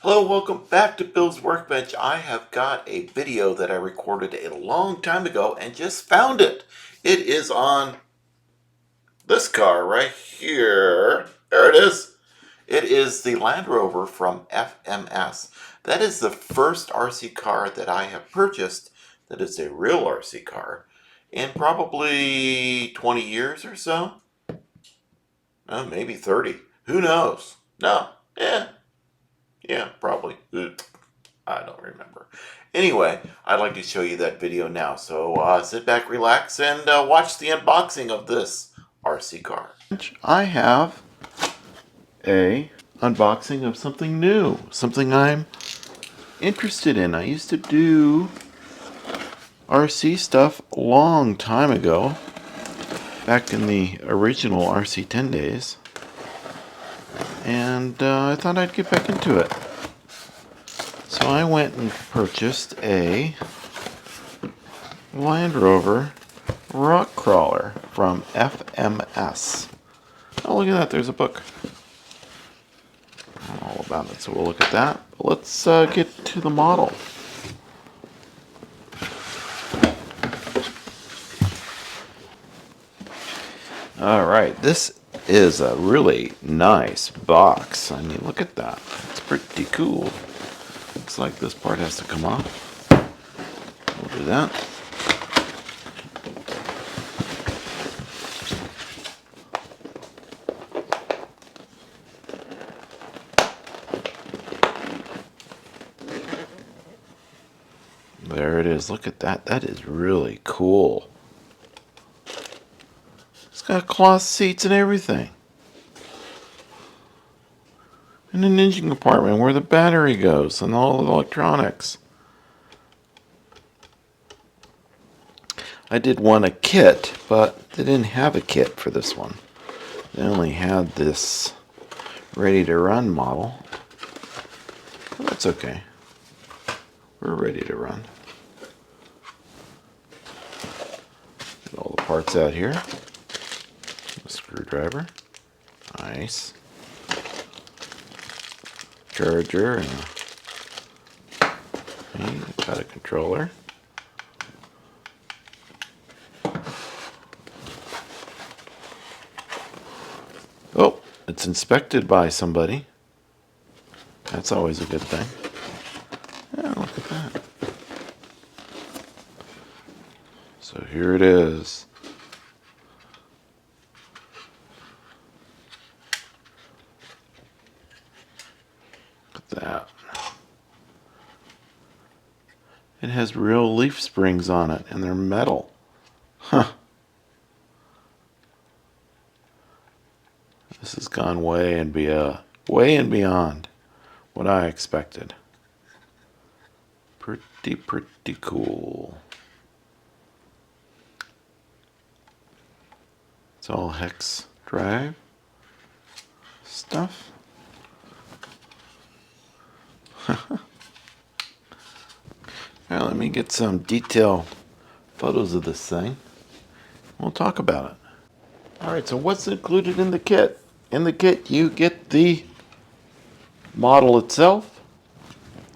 Hello, welcome back to Bill's Workbench. I have got a video that I recorded a long time ago and just found it. It is on this car right here. There it is. It is the Land Rover from FMS. That is the first RC car that I have purchased that is a real RC car in probably 20 years or so. Maybe 30. Who knows? No. Yeah, probably. I don't remember. Anyway, I'd like to show you that video now. So sit back, relax, and watch the unboxing of this RC car. I have a unboxing of something new, something I'm interested in. I used to do RC stuff a long time ago, back in the original RC10 days, and I thought I'd get back into it. So I went and purchased a Land Rover rock crawler from FMS. Oh, look at that, there's a book all about it, so we'll look at that. But let's get to the model. Alright, this is a really nice box. I mean, look at that. It's pretty cool. Looks like this part has to come off. We'll do that. There it is. Look at that. That is really cool. It's got cloth seats and everything. And an engine compartment where the battery goes and all the electronics. I did want a kit, but they didn't have a kit for this one. They only had this ready to run model. Well, that's okay. We're ready to run. Get all the parts out here. A screwdriver. Nice. Charger and got a controller. Oh, it's inspected by somebody. That's always a good thing. Yeah, look at that. So here it is. Look at that. It has real leaf springs on it, and they're metal. Huh. This has gone way and beyond what I expected. Pretty cool. It's all hex drive stuff. Now let me get some detailed photos of this thing. We'll talk about it. Alright, so what's included in the kit? In the kit you get the model itself.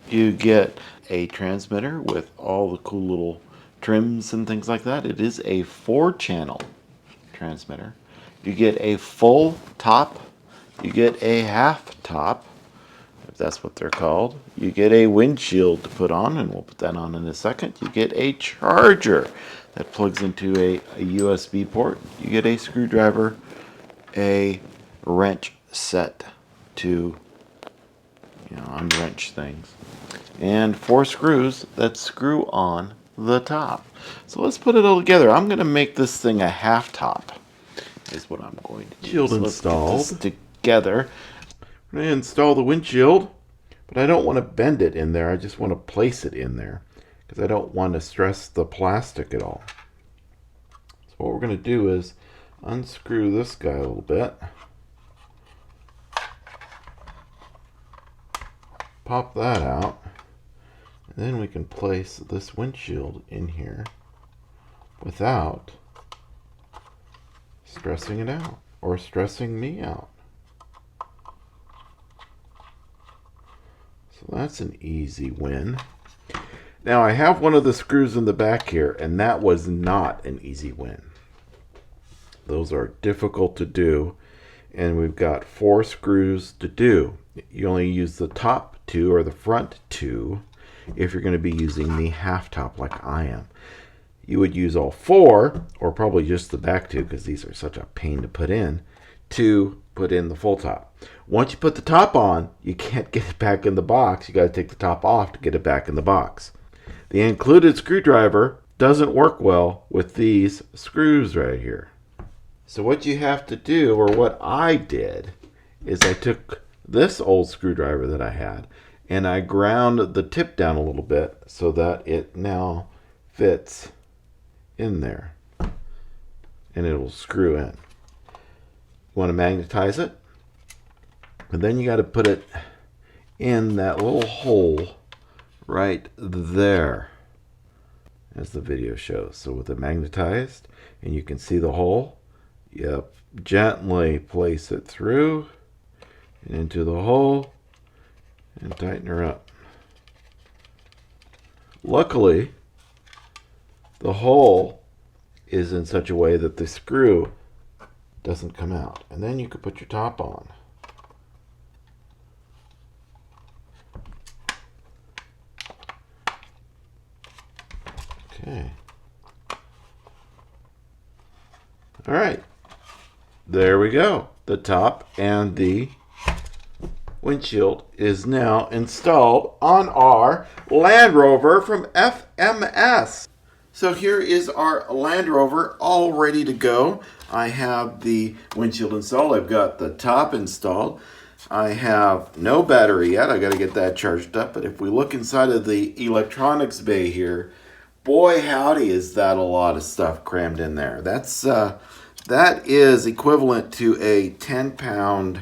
You get a transmitter with all the cool little trims and things like that. It is a 4-channel transmitter. You get a full top. You get a half top, if that's what they're called. You get a windshield to put on, and we'll put that on in a second. You get a charger that plugs into a USB port. You get a screwdriver, a wrench set to unwrench things, and 4 screws that screw on the top. So let's put it all together. I'm going to make this thing a half top is what I'm going to do. Shield so installed. let's get this together. I'm going to install the windshield, but I don't want to bend it in there. I just want to place it in there because I don't want to stress the plastic at all. So what we're going to do is unscrew this guy a little bit. Pop that out. And then we can place this windshield in here without stressing it out or stressing me out. So that's an easy win. Now I have one of the screws in the back here, and that was not an easy win. Those are difficult to do, and we've got 4 screws to do. You only use the top 2 or the front 2 if you're going to be using the half top like I am. You would use all 4, or probably just the back 2, because these are such a pain to put in the full top. Once you put the top on, you can't get it back in the box. You got to take the top off to get it back in the box. The included screwdriver doesn't work well with these screws right here. So what you have to do, or what I did, is I took this old screwdriver that I had and I ground the tip down a little bit so that it now fits in there and it'll screw in. You want to magnetize it, and then you got to put it in that little hole right there, as the video shows. So with it magnetized and you can see the hole, you gently place it through and into the hole and tighten her up. Luckily, the hole is in such a way that the screw doesn't come out. And then you can put your top on. Okay. All right. There we go. The top and the windshield is now installed on our Land Rover from FMS. So here is our Land Rover all ready to go. I have the windshield installed. I've got the top installed. I have no battery yet. I got to get that charged up. But if we look inside of the electronics bay here, boy howdy, is that a lot of stuff crammed in there. That is equivalent to a 10-pound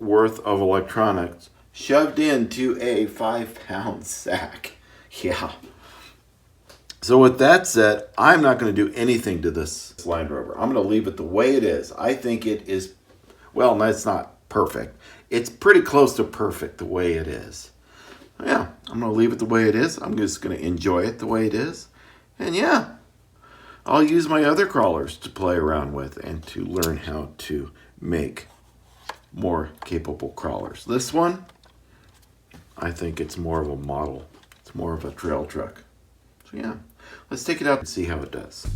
worth of electronics shoved into a 5-pound sack. Yeah. So with that said, I'm not going to do anything to this Land Rover. I'm going to leave it the way it is. I think it is, well, it's not perfect. It's pretty close to perfect the way it is. Yeah, I'm going to leave it the way it is. I'm just going to enjoy it the way it is. And yeah, I'll use my other crawlers to play around with and to learn how to make more capable crawlers. This one, I think it's more of a model. It's more of a trail truck. So yeah, let's take it out and see how it does.